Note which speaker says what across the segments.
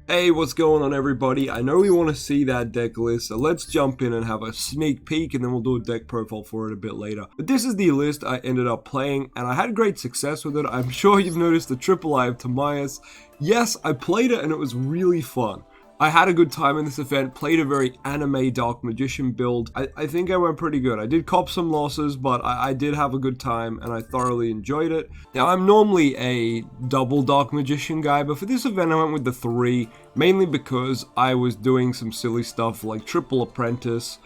Speaker 1: Hey, what's going on everybody? I know we want to see that deck list, so let's jump in and have a sneak peek and then we'll do a deck profile for it a bit later. But this is the list I ended up playing and I had great success with it. I'm sure you've noticed the triple eye of Timaeus. Yes, I played it and it was really fun. I had a good time in this event, played a very anime Dark Magician build. I think I went pretty good. I did cop some losses, but I did have a good time and I thoroughly enjoyed it. Now, I'm normally a double Dark Magician guy, but for this event I went with the 3, mainly because I was doing some silly stuff like triple apprentice,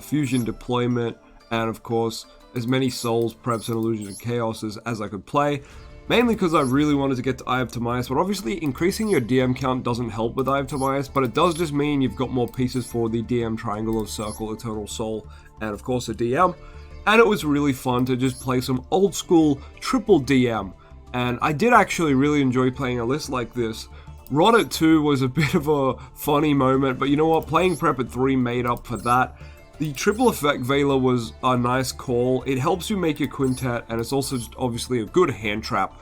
Speaker 1: fusion deployment, and of course, as many souls, preps, and illusions and chaoses as I could play. Mainly because I really wanted to get to Eye of Timaeus, but obviously increasing your DM count doesn't help with Eye of Timaeus, but it does just mean you've got more pieces for the DM Triangle of Circle, Eternal Soul, and of course a DM. And it was really fun to just play some old school triple DM, and I did actually really enjoy playing a list like this. Rod at 2 was a bit of a funny moment, but you know what, playing Prep at 3 made up for that. The triple effect Veiler was a nice call. It helps you make your quintet, and it's also just obviously a good hand trap.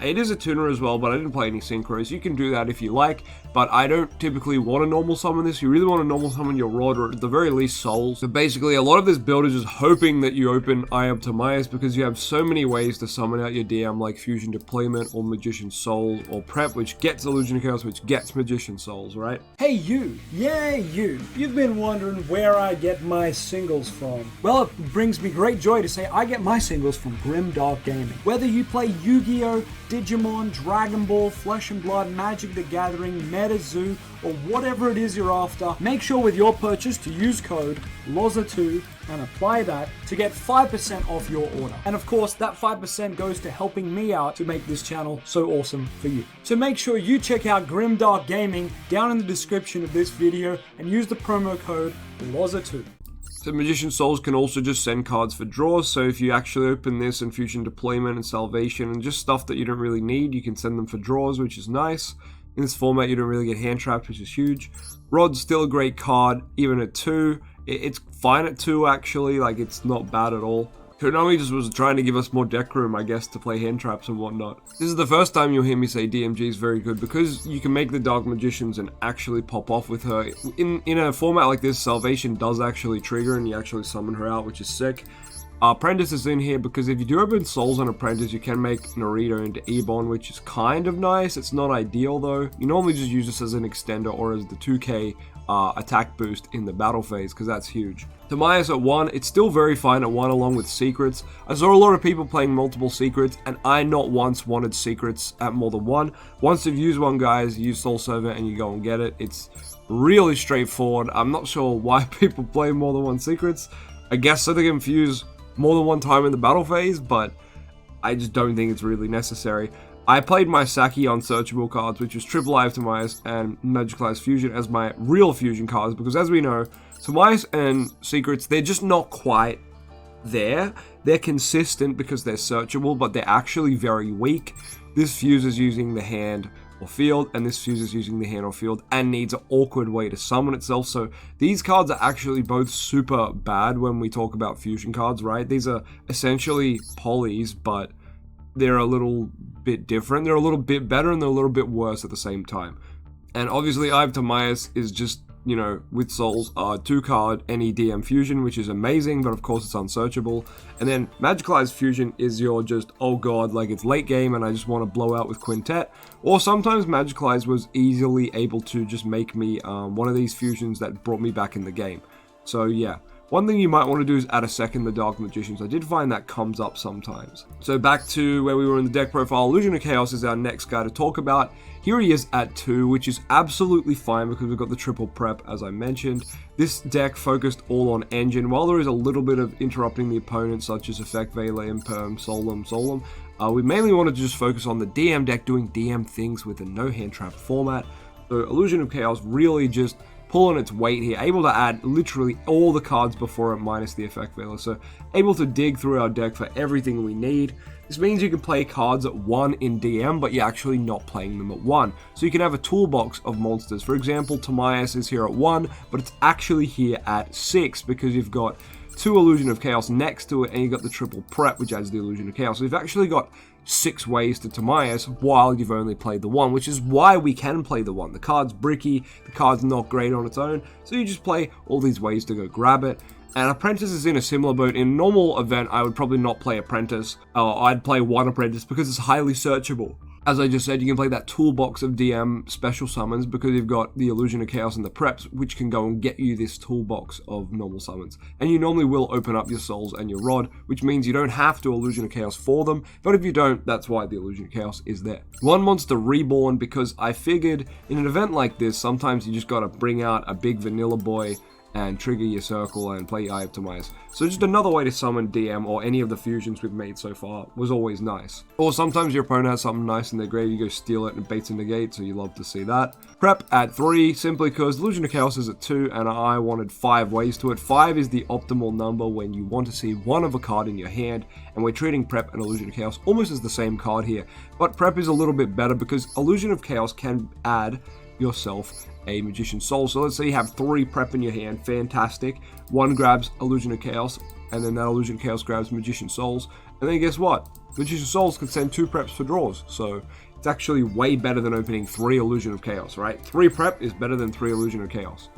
Speaker 1: It is a tuner as well, but I didn't play any synchros. You can do that if you like, but I don't typically want to normal summon this. You really want to normal summon your Rod, or at the very least souls. So basically, a lot of this build is just hoping that you open Eye of Timaeus, because you have so many ways to summon out your DM, like Fusion Deployment, or Magician Soul, or Prep, which gets Illusion of Chaos, which gets Magician Souls, right?
Speaker 2: Hey you, yeah you, you've been wondering where I get my singles from. Well, it brings me great joy to say I get my singles from Grimdark Gaming. Whether you play Yu-Gi-Oh!, Digimon, Dragon Ball, Flesh and Blood, Magic the Gathering, MetaZoo, or whatever it is you're after, make sure with your purchase to use code Loza2 and apply that to get 5% off your order. And of course, that 5% goes to helping me out to make this channel so awesome for you. So make sure you check out Grimdark Gaming down in the description of this video and use the promo code Loza2.
Speaker 1: So Magician Souls can also just send cards for draws, so if you actually open this and Fusion Deployment and Salvation and just stuff that you don't really need, you can send them for draws, which is nice. In this format, you don't really get hand trapped, which is huge. Rod's still a great card, even at 2. It's fine at 2, actually, like, it's not bad at all. Konami just was trying to give us more deck room, I guess, to play hand traps and whatnot. This is the first time you'll hear me say DMG is very good, because you can make the Dark Magicians and actually pop off with her. In a format like this, Salvation does actually trigger and you actually summon her out, which is sick. Apprentice is in here because if you do open Souls on Apprentice, you can make Naruto into Ebon, which is kind of nice. It's not ideal though. You normally just use this as an extender or as the 2k attack boost in the battle phase, because that's huge. Timaeus at 1, it's still very fine at 1 along with secrets. I saw a lot of people playing multiple secrets, and I not once wanted secrets at more than 1. Once you've used one, guys, use Soul Servant and you go and get it. It's really straightforward. I'm not sure why people play more than 1 secrets. I guess so they can fuse more than 1 time in the battle phase, but I just don't think it's really necessary. I played my Saki unsearchable cards, which was Triple Eye of Timaeus and Magicalized Fusion, as my real fusion cards, because as we know, Timaeus and Secrets, they're just not quite there. They're consistent because they're searchable, but they're actually very weak. This fuses using the hand or field, and this fuses using the hand or field, and needs an awkward way to summon itself. So these cards are actually both super bad when we talk about fusion cards, right? These are essentially polys, but they're a little bit different. They're a little bit better and they're a little bit worse at the same time. And obviously Eye of Timaeus is just, you know, with souls, 2 card any DM fusion, which is amazing, but of course it's unsearchable. And then Magicalized Fusion is your just, oh god, like it's late game and I just want to blow out with Quintet. Or sometimes Magicalized was easily able to just make me one of these fusions that brought me back in the game. So yeah. One thing you might want to do is add a second the Dark Magicians. I did find that comes up sometimes. So back to where we were in the deck profile, Illusion of Chaos is our next guy to talk about. Here he is at 2, which is absolutely fine because we've got the triple prep, as I mentioned. This deck focused all on engine. While there is a little bit of interrupting the opponent, such as Effect, Vele, Imperm, Solum, we mainly wanted to just focus on the DM deck doing DM things with a no hand trap format. So Illusion of Chaos really just pulling its weight here, able to add literally all the cards before it minus the effect veiler, so able to dig through our deck for everything we need. This means you can play cards at 1 in DM, but you're actually not playing them at 1. So you can have a toolbox of monsters. For example, Timaeus is here at 1, but it's actually here at 6 because you've got 2 Illusion of Chaos next to it, and you've got the triple prep, which adds the Illusion of Chaos. So you've actually got 6 ways to Timaeus while you've only played the one, which is why we can play the one. The card's bricky, the card's not great on its own, so you just play all these ways to go grab it. And Apprentice is in a similar boat. In a normal event, I would probably not play Apprentice. I'd play one Apprentice because it's highly searchable. As I just said, you can play that toolbox of DM special summons because you've got the Illusion of Chaos and the Preps, which can go and get you this toolbox of normal summons. And you normally will open up your Souls and your Rod, which means you don't have to Illusion of Chaos for them, but if you don't, that's why the Illusion of Chaos is there. One Monster Reborn, because I figured in an event like this, sometimes you just gotta bring out a big vanilla boy and trigger your circle and play Eye of Timaeus. So just another way to summon DM or any of the fusions we've made so far was always nice. Or sometimes your opponent has something nice in their grave, you go steal it and baits and negate, so you love to see that. Prep at 3, simply because Illusion of Chaos is at 2 and I wanted 5 ways to it. 5 is the optimal number when you want to see one of a card in your hand, and we're treating Prep and Illusion of Chaos almost as the same card here. But Prep is a little bit better because Illusion of Chaos can add yourself a Magician's Soul. So let's say you have 3 Prep in your hand, fantastic. 1 grabs Illusion of Chaos, and then that Illusion of Chaos grabs Magician's Souls, and then guess what? Magician's Souls can send 2 Preps for draws, so it's actually way better than opening 3 Illusion of Chaos, right? 3 Prep is better than 3 Illusion of Chaos.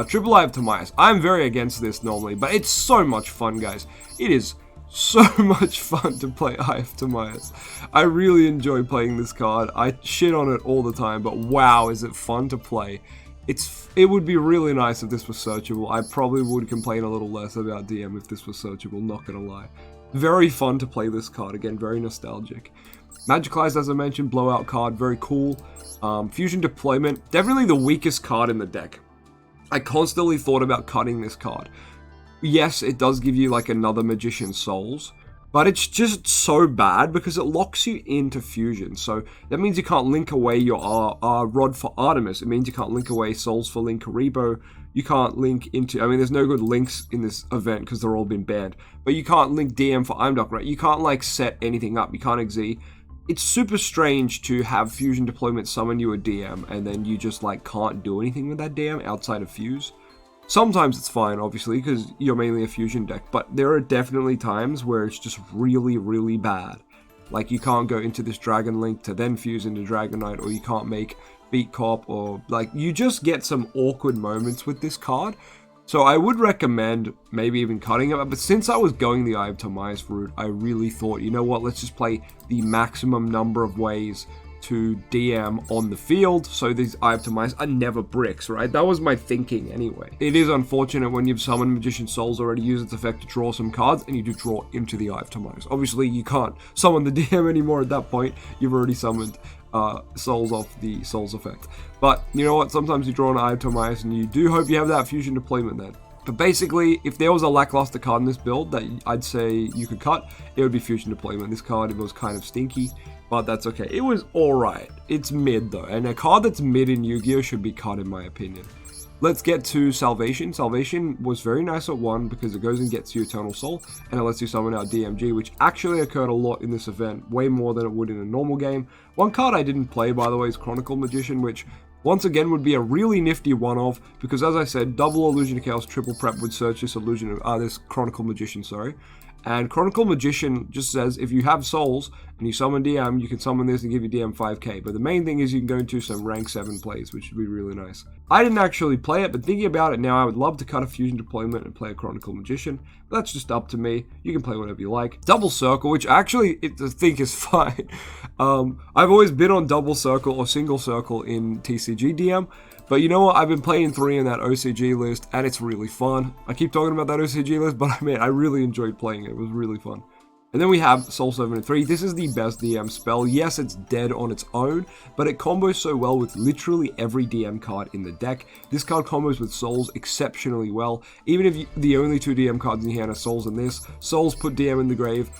Speaker 1: Triple Eye of Timaeus. I'm very against this normally, but it's so much fun, guys. It is so much fun to play Eye of Timaeus. I really enjoy playing this card. I shit on it all the time, but wow, is it fun to play. It would be really nice if this was searchable. I probably would complain a little less about DM if this was searchable, not gonna lie. Very fun to play this card, again, very nostalgic. Magicalized, as I mentioned, blowout card, very cool. Fusion Deployment, definitely the weakest card in the deck. I constantly thought about cutting this card. Yes, it does give you like another Magician's Souls, but it's just so bad because it locks you into Fusion. So that means you can't link away your Rod for Artemis. It means you can't link away Souls for Linkuriboh. You can't link into, I mean, there's no good links in this event because they're all been banned. But you can't link DM for Imdok, right? You can't like set anything up. You can't XZ. It's super strange to have Fusion Deployment summon you a DM and then you just like can't do anything with that DM outside of Fuse. Sometimes it's fine, obviously, because you're mainly a Fusion deck, but there are definitely times where it's just really, really bad. Like, you can't go into this Dragon Link to then fuse into Dragon Knight, or you can't make Beat Cop, or, like, you just get some awkward moments with this card. So I would recommend maybe even cutting it, but since I was going the Eye of Timaeus route, I really thought, you know what, let's just play the maximum number of ways to DM on the field, so these Eye of Timaeus are never bricks, right? That was my thinking anyway. It is unfortunate when you've summoned Magician's Souls already, use its effect to draw some cards, and you do draw into the Eye of Timaeus. Obviously, you can't summon the DM anymore at that point. You've already summoned Souls off the Souls effect. But, you know what? Sometimes you draw an Eye of Timaeus, and you do hope you have that Fusion Deployment then. But basically, if there was a lackluster card in this build that I'd say you could cut, it would be Fusion Deployment. This card was kind of stinky, but that's okay. It was alright. It's mid though, and a card that's mid in Yu-Gi-Oh should be cut in my opinion. Let's get to Salvation. Salvation was very nice at 1 because it goes and gets you Eternal Soul, and it lets you summon out DMG, which actually occurred a lot in this event, way more than it would in a normal game. One card I didn't play, by the way, is Chronicle Magician, which once again would be a really nifty one-off, because as I said, double Illusion of Chaos, triple Prep would search this this Chronicle Magician, sorry. And Chronicle Magician just says if you have souls and you summon DM, you can summon this and give you DM 5k. But the main thing is you can go into some rank 7 plays, which would be really nice. I didn't actually play it, but thinking about it now, I would love to cut a Fusion Deployment and play a Chronicle Magician. But that's just up to me. You can play whatever you like. Double Circle, which actually I think is fine. I've always been on Double Circle or Single Circle in TCG DM. But you know what, I've been playing 3 in that OCG list, and it's really fun. I keep talking about that OCG list, but I really enjoyed playing it. It was really fun. And then we have Soul Servant in 3. This is the best DM spell. Yes, it's dead on its own, but it combos so well with literally every DM card in the deck. This card combos with Souls exceptionally well. Even if the only 2 DM cards in your hand are Souls in this, Souls put DM in the grave,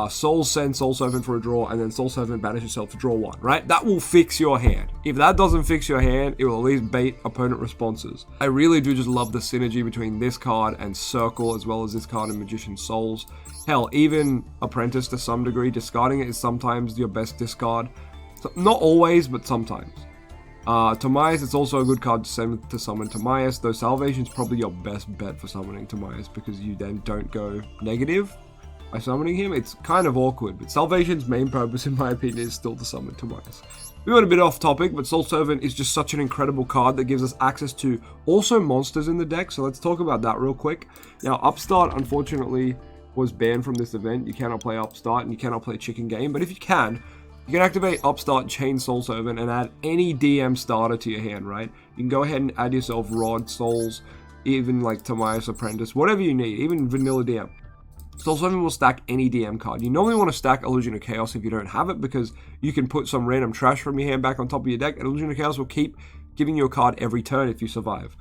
Speaker 1: Souls send Soul Servant for a draw, and then Soul Servant banish yourself to draw 1, right? That will fix your hand. If that doesn't fix your hand, it will at least bait opponent responses. I really do just love the synergy between this card and Circle, as well as this card and Magician's Souls. Hell, even Apprentice to some degree, discarding it is sometimes your best discard. So, not always, but sometimes. Timaeus, it's also a good card to summon Timaeus, though Salvation is probably your best bet for summoning Timaeus because you then don't go negative. by summoning him, it's kind of awkward. But Salvation's main purpose, in my opinion, is still to summon Timaeus. We went a bit off topic, but Soul Servant is just such an incredible card that gives us access to also monsters in the deck, so let's talk about that real quick. Now, Upstart, unfortunately, was banned from this event. You cannot play Upstart, and you cannot play Chicken Game, but if you can activate Upstart, chain Soul Servant, and add any DM starter to your hand, right? You can go ahead and add yourself Rod, Souls, even like Timaeus Apprentice, whatever you need, even Vanilla DM. Soul Servant will stack any DM card. You normally want to stack Illusion of Chaos if you don't have it, because you can put some random trash from your hand back on top of your deck, and Illusion of Chaos will keep giving you a card every turn if you survive.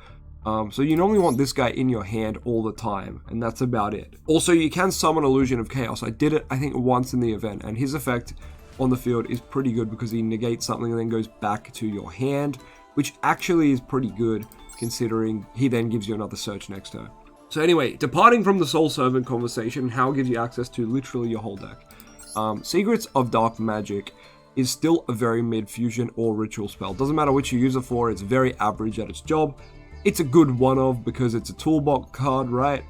Speaker 1: So you normally want this guy in your hand all the time, and that's about it. Also, you can summon Illusion of Chaos. I did it, I think, once in the event, and his effect on the field is pretty good because he negates something and then goes back to your hand, which actually is pretty good considering he then gives you another search next turn. So anyway, departing from the Soul Servant conversation, how gives you access to literally your whole deck. Secrets of Dark Magic is still a very mid-fusion or ritual spell. Doesn't matter which you use it for, it's very average at its job. It's a good one-of because it's a toolbox card, right?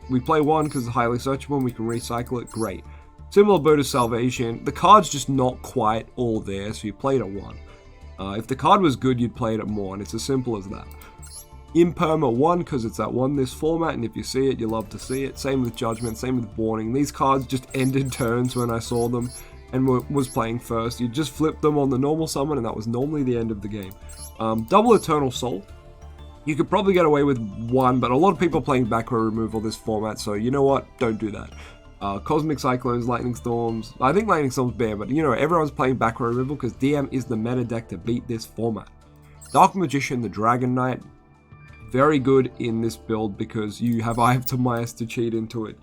Speaker 1: We play one because it's highly searchable and we can recycle it, great. Similar boat to Salvation, the card's just not quite all there, so you play it at 1. If the card was good, you'd play it at more, and it's as simple as that. Imperm at 1 because it's at 1 this format, and if you see it, you love to see it. Same with Judgment, same with Warning. These cards just ended turns when I saw them and was playing first. You just flip them on the normal summon, and that was normally the end of the game. Double Eternal Soul. You could probably get away with 1, but a lot of people are playing back row removal this format, so you know what? Don't do that. Cosmic Cyclones, Lightning Storms. I think Lightning Storms banned, but you know, everyone's playing back row removal because DM is the meta deck to beat this format. Dark Magician, the Dragon Knight. Very good in this build because you have Eye of Timaeus to cheat into it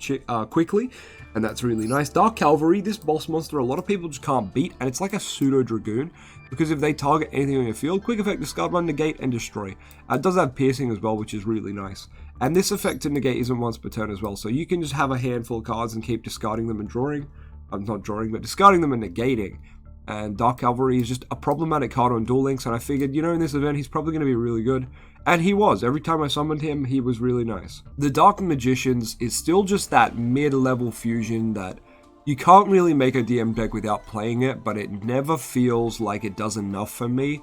Speaker 1: quickly, and that's really nice. Dark Cavalry, this boss monster, a lot of people just can't beat, and it's like a pseudo Dragoon, because if they target anything on your field, quick effect, discard one, negate, and destroy. It does have piercing as well, which is really nice. And this effect to negate isn't once per turn as well, so you can just have a handful of cards and keep discarding them and drawing. Not drawing, but discarding them and negating. And Dark Cavalry is just a problematic card on Duel Links, and I figured, you know, in this event, he's probably going to be really good. And he was. Every time I summoned him, he was really nice. The Dark Magicians is still just that mid-level fusion that you can't really make a DM deck without playing it, but it never feels like it does enough for me.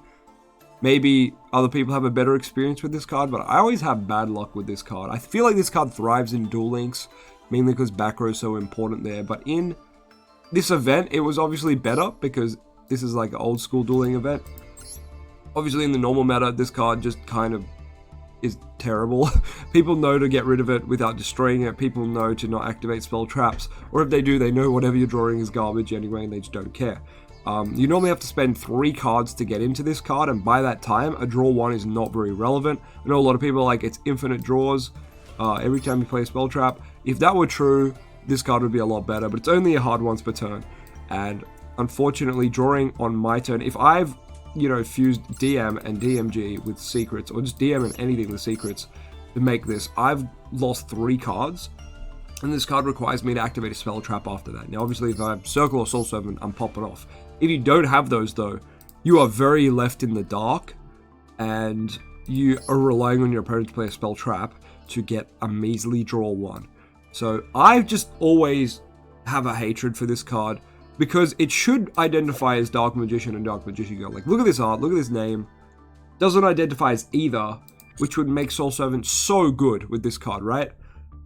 Speaker 1: Maybe other people have a better experience with this card, but I always have bad luck with this card. I feel like this card thrives in Duel Links, mainly because back row is so important there, but in this event, it was obviously better because this is like an old school dueling event. Obviously in the normal meta, this card just kind of is terrible. People know to get rid of it without destroying it. People know to not activate spell traps, or if they do, they know whatever you're drawing is garbage anyway and they just don't care. You normally have to spend 3 cards to get into this card, and by that time, a draw 1 is not very relevant. I know a lot of people are like, it's infinite draws every time you play a spell trap. If that were true, this card would be a lot better, but it's only a hard once per turn. And unfortunately, drawing on my turn, if I've, you know, fused DM and DMG with secrets, or just DM and anything with secrets to make this, I've lost 3 cards, and this card requires me to activate a spell trap after that. Now, obviously, if I have Circle or Soul Servant, I'm popping off. If you don't have those, though, you are very left in the dark, and you are relying on your opponent to play a spell trap to get a measly draw 1. So I just always have a hatred for this card, because it should identify as Dark Magician and Dark Magician Girl. Like, look at this art, look at this name. Doesn't identify as either, which would make Soul Servant so good with this card, right?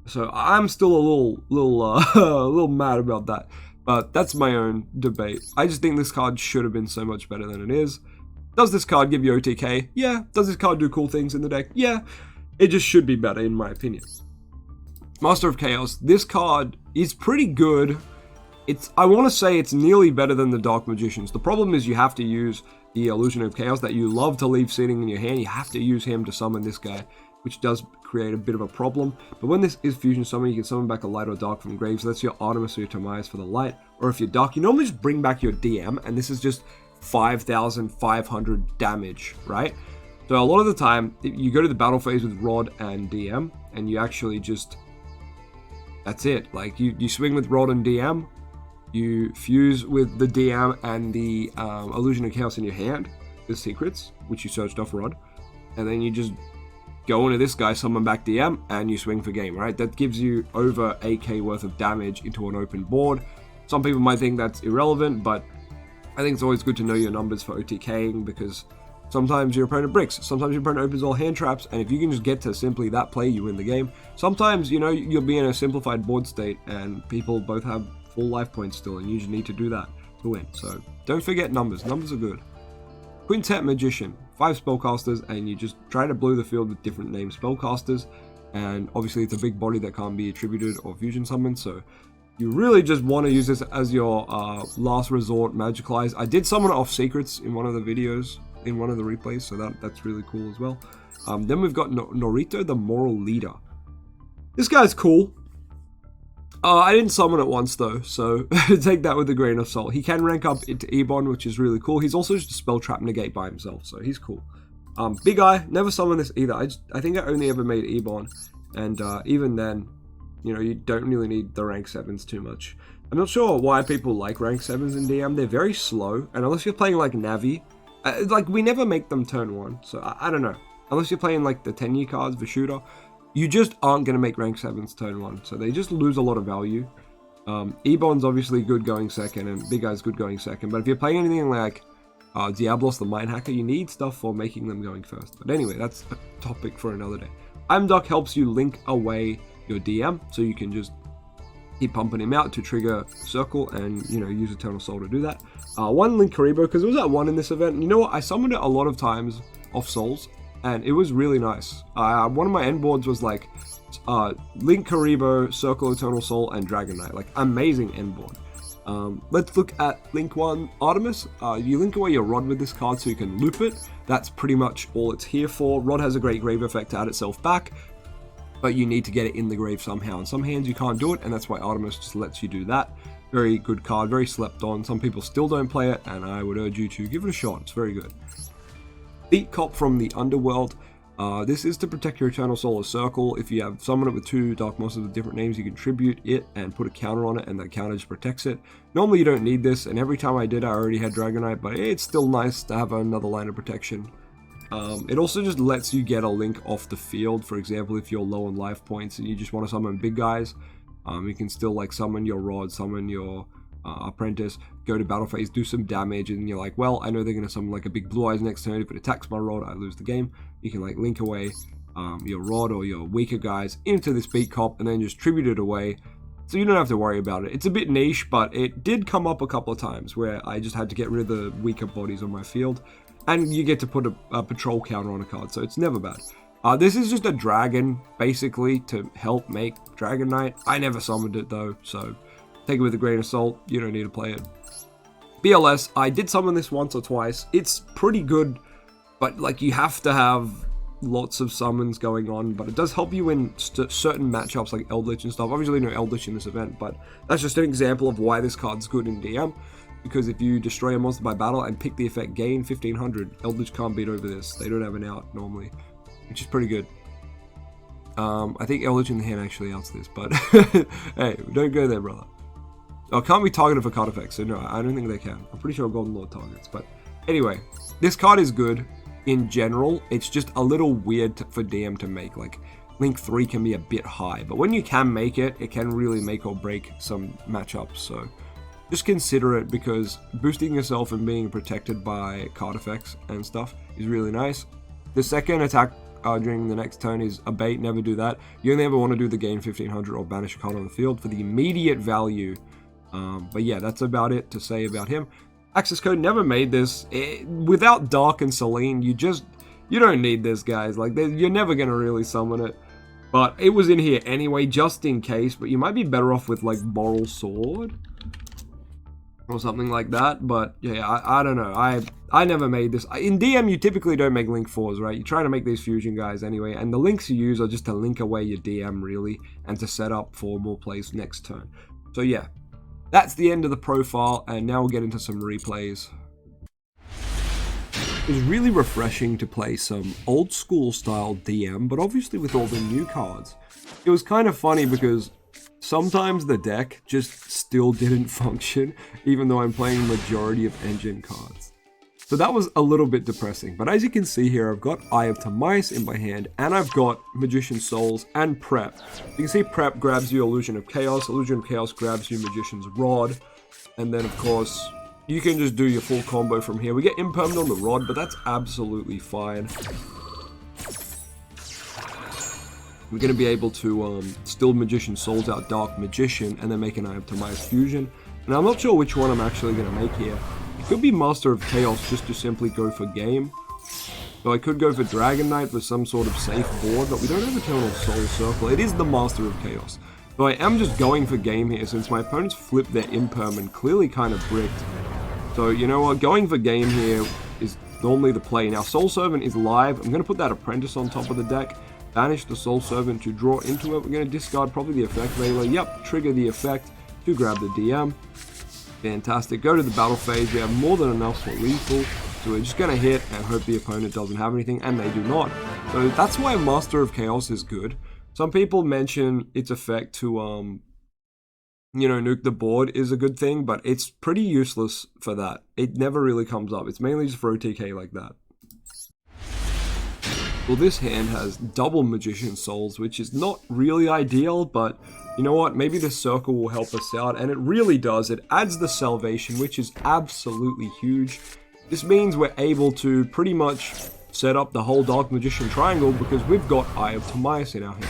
Speaker 1: So I'm still a little mad about that. But that's my own debate. I just think this card should have been so much better than it is. Does this card give you OTK? Yeah. Does this card do cool things in the deck? Yeah. It just should be better, in my opinion. Master of Chaos. This card is pretty good. I want to say it's nearly better than the Dark Magicians. The problem is you have to use the Illusion of Chaos that you love to leave sitting in your hand. You have to use him to summon this guy, which does create a bit of a problem. But when this is Fusion Summon, you can summon back a Light or Dark from Graves. So that's your Artemis or your Timaeus for the Light. Or if you're Dark, you normally just bring back your DM, and this is just 5,500 damage, right? So a lot of the time, you go to the battle phase with Rod and DM, and you actually just... That's it. Like, you swing with Rod and DM, you fuse with the DM and the Illusion of Chaos in your hand, the secrets, which you searched off Rod, and then you just go into this guy, summon back DM, and you swing for game, right? That gives you over 8k worth of damage into an open board. Some people might think that's irrelevant, but I think it's always good to know your numbers for OTKing, because sometimes your opponent bricks, sometimes your opponent opens all hand traps, and if you can just get to simply that play, you win the game. Sometimes, you know, you'll be in a simplified board state, and people both have full life points still, and you just need to do that to win. So don't forget numbers. Numbers are good. Quintet Magician, 5 spellcasters, and you just try to blue the field with different named spellcasters, and obviously it's a big body that can't be attributed or fusion summoned, so you really just want to use this as your last resort magical eyes. I did summon it off secrets in one of the videos, in one of the replays, so that's really cool as well. Then we've got Norito, the Moral Leader. This guy's cool. I didn't summon it once though, so take that with a grain of salt. He can rank up into Ebon, which is really cool. He's also just a spell trap negate by himself, so he's cool. Big Eye, never summoned this either. I think I only ever made Ebon, and even then, you know, you don't really need the rank 7s too much. I'm not sure why people like rank 7s in DM. They're very slow, and unless you're playing like Navi, like we never make them turn 1, so I don't know. Unless you're playing like the 10-year cards for shooter, you just aren't going to make rank 7s turn 1, so they just lose a lot of value. Ebon's obviously good going second, and Big Eye's good going second, but if you're playing anything like Diablos the Mind Hacker, you need stuff for making them going first. But anyway, that's a topic for another day. Imdoc helps you link away your DM, so you can just keep pumping him out to trigger Circle and, you know, use Eternal Soul to do that. One Link Karibo, because it was at 1 in this event, and you know what, I summoned it a lot of times off Souls, and it was really nice. One of my end boards was like Link Karibo, Circle Eternal Soul, and Dragon Knight. Like, amazing end board. Let's look at Link 1 Artemis. You link away your Rod with this card so you can loop it. That's pretty much all it's here for. Rod has a great grave effect to add itself back, but you need to get it in the grave somehow. In some hands you can't do it, and that's why Artemis just lets you do that. Very good card, very slept on. Some people still don't play it, and I would urge you to give it a shot. It's very good. Beat Cop from the Underworld. This is to protect your Eternal Soul as Circle. If you have summon it with 2 Dark Monsters with different names, you can tribute it and put a counter on it, and that counter just protects it. Normally you don't need this, and every time I did I already had Dragonite, but it's still nice to have another line of protection. It also just lets you get a link off the field. For example, if you're low on life points and you just want to summon big guys, you can still like summon your Rod, summon your Apprentice, go to battle phase, do some damage, and you're like, well, I know they're going to summon like a big Blue Eyes next turn. If it attacks my Rod, I lose the game. You can like link away your Rod or your weaker guys into this Beat Cop and then just tribute it away, so you don't have to worry about it. It's a bit niche, but it did come up a couple of times where I just had to get rid of the weaker bodies on my field, and you get to put a patrol counter on a card, so it's never bad. This is just a dragon, basically, to help make Dragon Knight. I never summoned it though, so take it with a grain of salt. You don't need to play it. BLS, I did summon this once or twice. It's pretty good, but like you have to have lots of summons going on, but it does help you in certain matchups like Eldritch and stuff. Obviously no Eldritch in this event, but that's just an example of why this card's good in DM, because if you destroy a monster by battle and pick the effect gain 1500, Eldritch can't beat over this. They don't have an out normally, which is pretty good. I think Eldritch in the hand actually outs this, but hey, don't go there, brother. Oh, can't be targeted for card effects, so no, I don't think they can. I'm pretty sure Golden Lord targets, but anyway, this card is good in general. It's just a little weird for DM to make. Like, Link 3 can be a bit high, but when you can make it, it can really make or break some matchups, so just consider it, because boosting yourself and being protected by card effects and stuff is really nice. The second attack during the next turn is a bait, never do that. You only ever want to do the gain 1500 or banish a card on the field for the immediate value. But yeah, that's about it to say about him. Access Code, never made this. Without Dark and Selene, you don't need this, guys. Like, you're never going to really summon it. But it was in here anyway, just in case. But you might be better off with, like, Moral Sword or something like that. But yeah, I don't know. I never made this. In DM, you typically don't make Link 4s, right? You try to make these fusion guys anyway. And the links you use are just to link away your DM, really, and to set up for more plays next turn. So yeah. That's the end of the profile, and now we'll get into some replays. It was really refreshing to play some old school style DM, but obviously with all the new cards. It was kind of funny because sometimes the deck just still didn't function, even though I'm playing majority of engine cards. So that was a little bit depressing. But as you can see here, I've got Eye of Timaeus in my hand, and I've got Magician's Souls and Prep. You can see Prep grabs you Illusion of Chaos. Illusion of Chaos grabs you Magician's Rod. And then, of course, you can just do your full combo from here. We get impermanent on the Rod, but that's absolutely fine. We're going to be able to still Magician's Souls out Dark Magician, and then make an Eye of Timaeus fusion. And I'm not sure which one I'm actually going to make here. It could be Master of Chaos just to simply go for game. So I could go for Dragon Knight for some sort of safe board, but we don't have Eternal Soul Circle. It is the Master of Chaos. So I am just going for game here since my opponents flipped their imperm and clearly kind of bricked. So you know what, going for game here is normally the play. Now Soul Servant is live. I'm going to put that Apprentice on top of the deck. Banish the Soul Servant to draw into it. We're going to discard probably the effect Veiler. Yep, trigger the effect to grab the DM. Fantastic. Go to the battle phase. We have more than enough for lethal. So we're just going to hit and hope the opponent doesn't have anything, and they do not. So that's why Master of Chaos is good. Some people mention its effect to, nuke the board is a good thing, but it's pretty useless for that. It never really comes up. It's mainly just for OTK like that. Well, this hand has double Magician Souls, which is not really ideal, but you know what? Maybe this circle will help us out, and it really does. It adds the Salvation, which is absolutely huge. This means we're able to pretty much set up the whole Dark Magician triangle because we've got Eye of Timaeus in our hand.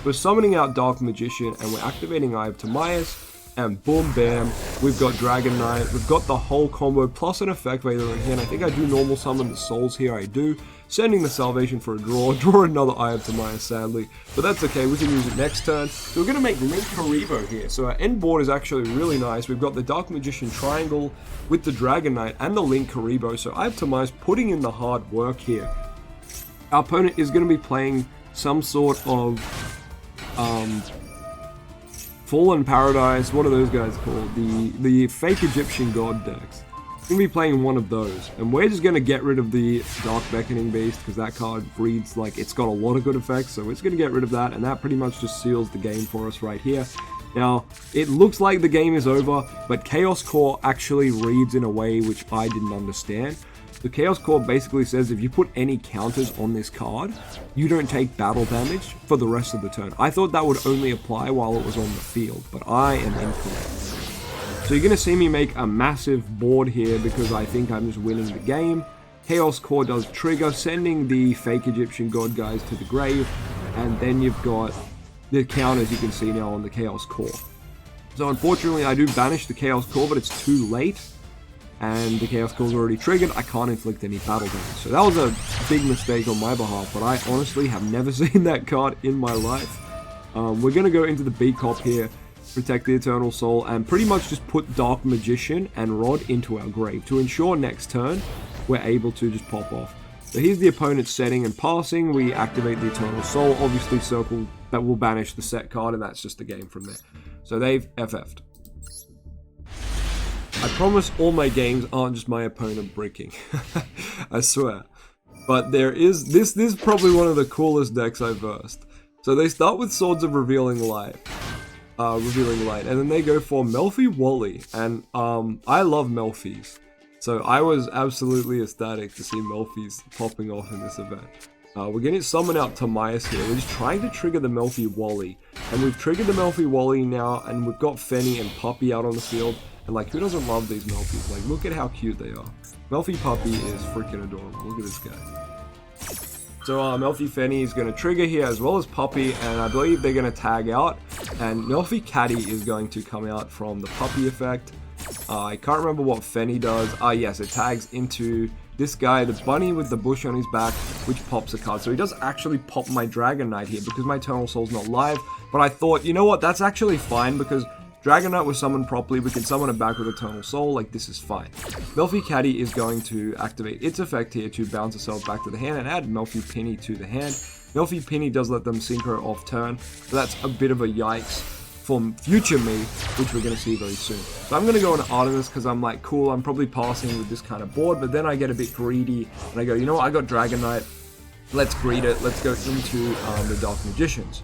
Speaker 1: We're summoning out Dark Magician, and we're activating Eye of Timaeus, and boom, bam, we've got Dragon Knight. We've got the whole combo, plus an effect Veiler in here, and I think I do normal summon the souls here, I do. Sending the Salvation for a draw another Eye of Timaeus, sadly. But that's okay, we can use it next turn. So we're going to make Link Karibo here. So our end board is actually really nice. We've got the Dark Magician triangle with the Dragon Knight and the Link Karibo. So Eye of Timaeus putting in the hard work here. Our opponent is going to be playing some sort of Fallen Paradise, what are those guys called? The fake Egyptian god decks. We're going to be playing one of those, and we're just going to get rid of the Dark Beckoning Beast, because that card reads like it's got a lot of good effects, so we're just going to get rid of that, and that pretty much just seals the game for us right here. Now, it looks like the game is over, but Chaos Core actually reads in a way which I didn't understand. The Chaos Core basically says if you put any counters on this card, you don't take battle damage for the rest of the turn. I thought that would only apply while it was on the field, but I am incorrect. So you're going to see me make a massive board here because I think I'm just winning the game. Chaos Core does trigger, sending the fake Egyptian god guys to the grave, and then you've got the counters you can see now on the Chaos Core. So unfortunately I do banish the Chaos Core, but it's too late. And the Chaos Core's already triggered, I can't inflict any battle damage. So that was a big mistake on my behalf, but I honestly have never seen that card in my life. We're going to go into the B-Cop here, protect the Eternal Soul, and pretty much just put Dark Magician and Rod into our grave to ensure next turn we're able to just pop off. So here's the opponent's setting and passing. We activate the Eternal Soul, obviously circle, that will banish the set card, and that's just the game from there. So they've FF'd. I promise all my games aren't just my opponent bricking. I swear. But there is, this is probably one of the coolest decks I've versed. So they start with Swords of Revealing Light, and then they go for Melfi Wally, and I love Melfis. So I was absolutely ecstatic to see Melfis popping off in this event. We're going to summon out Timaeus here. We're just trying to trigger the Melfi Wally, and we've triggered the Melfi Wally now, and we've got Fenny and Puppy out on the field. And like, who doesn't love these Melfis? Like, look at how cute they are. Melfi Puppy is freaking adorable. Look at this guy. So Melfi Fenny is going to trigger here as well as Puppy, and I believe they're going to tag out. And Melfi Caddy is going to come out from the Puppy effect. I can't remember what Fenny does. Yes, it tags into this guy, the bunny with the bush on his back, which pops a card. So he does actually pop my Dragon Knight here because my Eternal Soul's not live. But I thought, you know what, that's actually fine because Dragon Knight was summoned properly, we can summon it back with Eternal Soul, like this is fine. Melfi Caddy is going to activate its effect here to bounce itself back to the hand and add Melfi Penny to the hand. Melfi Penny does let them synchro off turn, so that's a bit of a yikes from future me, which we're going to see very soon. So I'm going to go on Artemis because I'm like, cool, I'm probably passing with this kind of board, but then I get a bit greedy and I go, you know what, I got Dragon Knight, let's greed it, let's go into the Dark Magicians.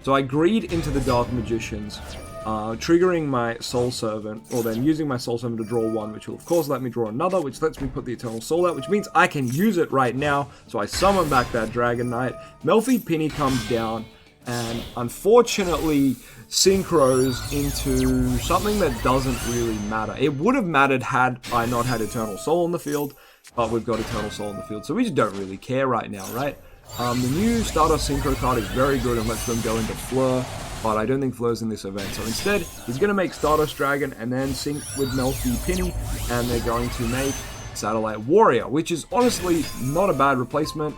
Speaker 1: So I greed into the Dark Magicians, triggering my Soul Servant, or then using my Soul Servant to draw one, which will of course let me draw another, which lets me put the Eternal Soul out, which means I can use it right now. So I summon back that Dragon Knight. Melfi Penny comes down, and unfortunately synchros into something that doesn't really matter. It would have mattered had I not had Eternal Soul on the field, but we've got Eternal Soul on the field, so we just don't really care right now, right? The new Stardust Synchro card is very good and lets them go into Fleur, but I don't think Fleur's in this event. So instead, he's going to make Stardust Dragon and then sync with Melfi Penny, and they're going to make Satellite Warrior, which is honestly not a bad replacement.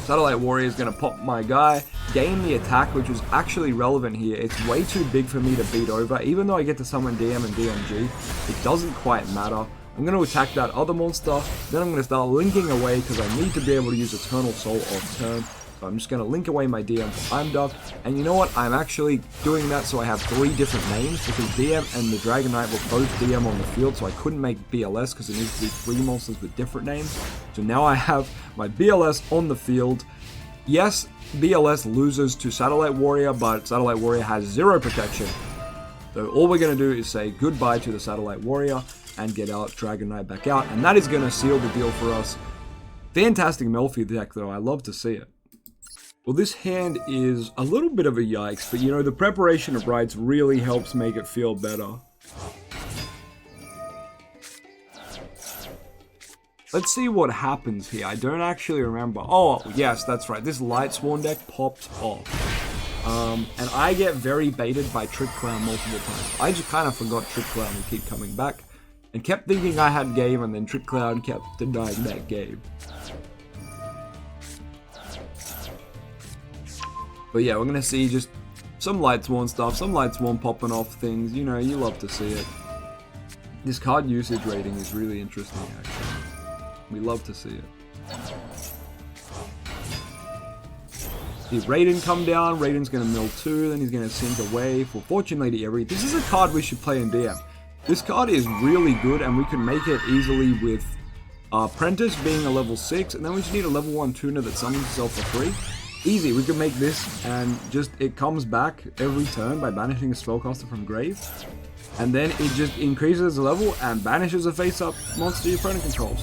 Speaker 1: Satellite Warrior is going to pop my guy, gain the attack, which is actually relevant here. It's way too big for me to beat over. Even though I get to summon DM and DMG, it doesn't quite matter. I'm going to attack that other monster, then I'm going to start linking away because I need to be able to use Eternal Soul off turn. So I'm just going to link away my DM for Imduk. And you know what? I'm actually doing that so I have 3 different names, because DM and the Dragon Knight were both DM on the field, so I couldn't make BLS because it needs to be 3 monsters with different names. So now I have my BLS on the field. Yes, BLS loses to Satellite Warrior, but Satellite Warrior has 0 protection. So all we're going to do is say goodbye to the Satellite Warrior and get our Dragon Knight back out, and that is going to seal the deal for us. Fantastic Melfi deck though, I love to see it. Well, this hand is a little bit of a yikes, but you know, the preparation of rites really helps make it feel better. Let's see what happens here. I don't actually remember. Oh, yes, that's right. This Light Sworn deck popped off. And I get very baited by Trick Clown multiple times. I just kind of forgot Trick Clown would keep coming back, and kept thinking I had game, and then Trick Clown kept denying that game. But yeah, we're going to see just some Light Sworn stuff, some Light Sworn popping off things. You know, you love to see it. This card usage rating is really interesting, actually. We love to see it. See Raiden come down. Raiden's going to mill 2, then he's going to sink away for Fortune Lady Every. This is a card we should play in DM. This card is really good, and we can make it easily with Prentice being a level 6, and then we just need a level 1 tuner that summons itself for free. Easy, we can make this, and just it comes back every turn by banishing a spellcaster from grave, and then it just increases the level and banishes a face-up monster your opponent controls.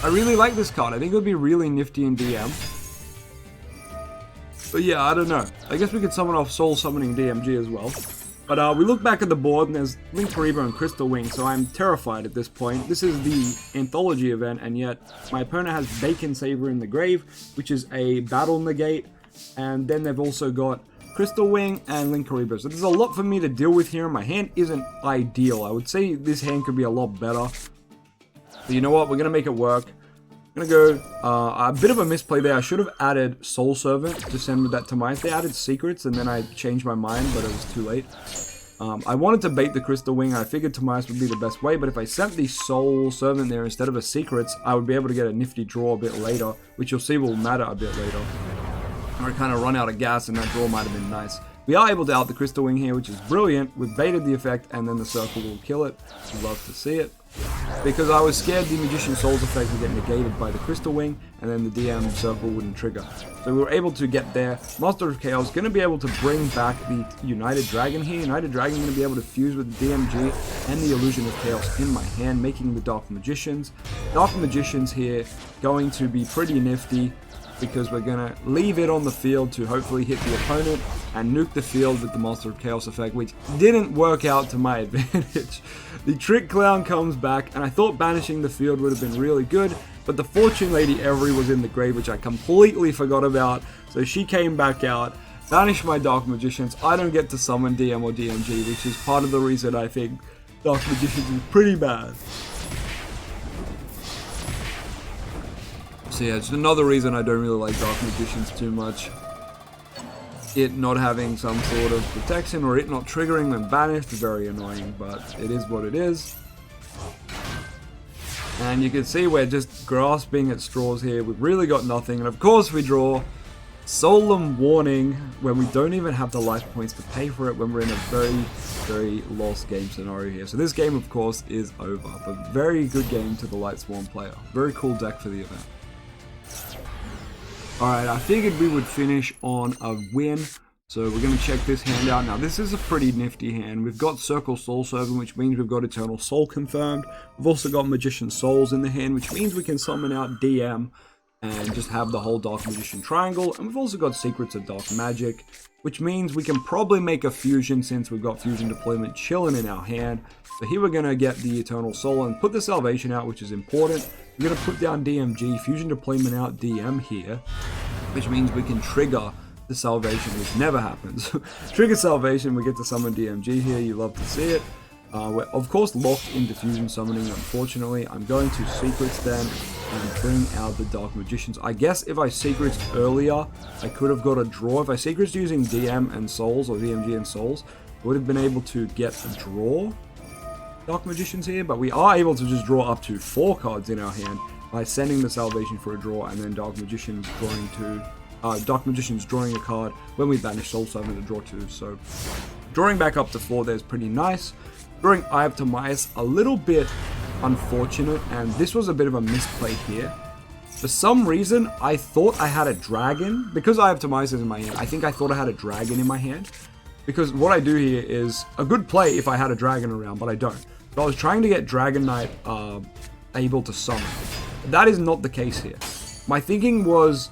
Speaker 1: I really like this card. I think it would be really nifty in DM. But yeah, I don't know. I guess we could summon off Soul Summoning DMG as well. But we look back at the board, and there's Link Kariba and Crystal Wing, so I'm terrified at this point. This is the Anthology event, and yet my opponent has Bacon Saver in the grave, which is a battle negate, and then they've also got Crystal Wing and Link Kariba. So there's a lot for me to deal with here, and my hand isn't ideal. I would say this hand could be a lot better. But you know what? We're going to make it work. I'm going to go a bit of a misplay there. I should have added Soul Servant to send with that Tamias. They added Secrets, and then I changed my mind, but it was too late. I wanted to bait the Crystal Wing. I figured Tamias would be the best way, but if I sent the Soul Servant there instead of a Secrets, I would be able to get a nifty draw a bit later, which you'll see will matter a bit later. Or kind of run out of gas, and that draw might have been nice. We are able to out the Crystal Wing here, which is brilliant. We've baited the effect, and then the Circle will kill it. Love to see it. Because I was scared the Magician's Soul's effect would get negated by the Crystal Wing, and then the DM Circle wouldn't trigger. So we were able to get there. Master of Chaos going to be able to bring back the United Dragon here. United Dragon going to be able to fuse with the DMG and the Illusion of Chaos in my hand, making the Dark Magicians. Dark Magicians here going to be pretty nifty, because we're going to leave it on the field to hopefully hit the opponent and nuke the field with the Master of Chaos effect, which didn't work out to my advantage. The Trick Clown comes back, and I thought banishing the field would have been really good, but the Fortune Lady Every was in the grave, which I completely forgot about, so she came back out, banished my Dark Magicians. I don't get to summon DM or DMG, which is part of the reason I think Dark Magicians is pretty bad. So yeah, it's another reason I don't really like Dark Magicians too much. It not having some sort of protection, or it not triggering when banished is very annoying, but it is what it is. And you can see we're just grasping at straws here. We've really got nothing, and of course we draw Solemn Warning when we don't even have the life points to pay for it, when we're in a very, very lost game scenario here. So this game, of course, is over, but very good game to the Light Sworn player. Very cool deck for the event. Alright, I figured we would finish on a win.
Speaker 2: So we're going to check this hand out. Now this is a pretty nifty hand. We've got Circle Soul Servant, which means we've got Eternal Soul confirmed. We've also got Magician Souls in the hand, which means we can summon out DM and just have the whole Dark Magician triangle. And we've also got Secrets of Dark Magic, which means we can probably make a fusion since we've got Fusion Deployment chilling in our hand. So here we're going to get the Eternal Soul and put the Salvation out, which is important. We're going to put down DMG, Fusion Deployment out, DM here, which means we can trigger the Salvation, which never happens. Trigger Salvation, we get to summon DMG here, you love to see it. We're of course locked into Fusion Summoning, unfortunately. I'm going to Secrets then and bring out the Dark Magicians. I guess if I Secrets earlier, I could have got a draw. If I Secrets using DM and Souls, or DMG and Souls, I would have been able to get a draw Dark Magicians here, but we are able to just draw up to 4 cards in our hand by sending the Salvation for a draw and then Dark Magicians drawing a card when we banish Soul Summon to draw 2. So drawing back up to 4 there is pretty nice. Drawing Eye of Timaeus, a little bit unfortunate, and this was a bit of a misplay here. For some reason, I thought I had a dragon. Because Eye of Timaeus is in my hand, I think I thought I had a dragon in my hand. Because what I do here is a good play if I had a dragon around, but I don't. So I was trying to get Dragon Knight able to summon. That is not the case here. My thinking was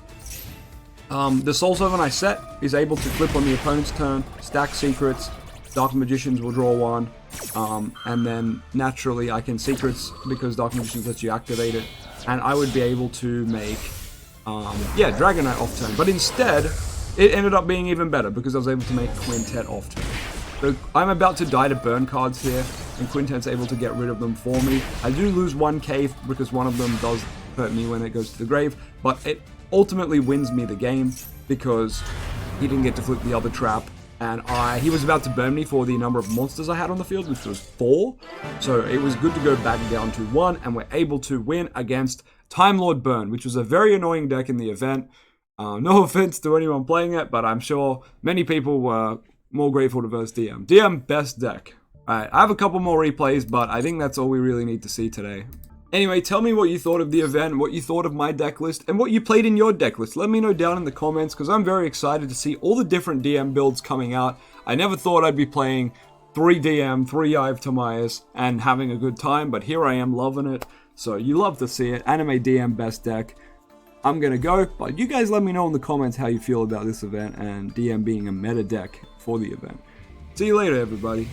Speaker 2: the Soul Servant I set is able to flip on the opponent's turn, stack Secrets, Dark Magicians will draw 1, and then naturally I can Secrets because Dark Magicians lets you activate it, and I would be able to make, Dragon Knight off turn. But instead, it ended up being even better because I was able to make Quintet off turn. So I'm about to die to burn cards here, and Quintet's able to get rid of them for me. I do lose 1 cave because one of them does hurt me when it goes to the grave, but it ultimately wins me the game because he didn't get to flip the other trap, and he was about to burn me for the number of monsters I had on the field, which was 4. So it was good to go back down to 1, and we're able to win against Time Lord Burn, which was a very annoying deck in the event. No offense to anyone playing it, but I'm sure many people were more grateful to verse DM. DM best deck. Alright, I have a couple more replays, but I think that's all we really need to see today. Anyway, tell me what you thought of the event, what you thought of my deck list, and what you played in your deck list. Let me know down in the comments, because I'm very excited to see all the different DM builds coming out. I never thought I'd be playing 3 DM, 3 Eye of Timaeus, and having a good time, but here I am loving it. So you love to see it. Anime DM best deck. I'm gonna go, but you guys let me know in the comments how you feel about this event and DM being a meta deck for the event. See you later, everybody.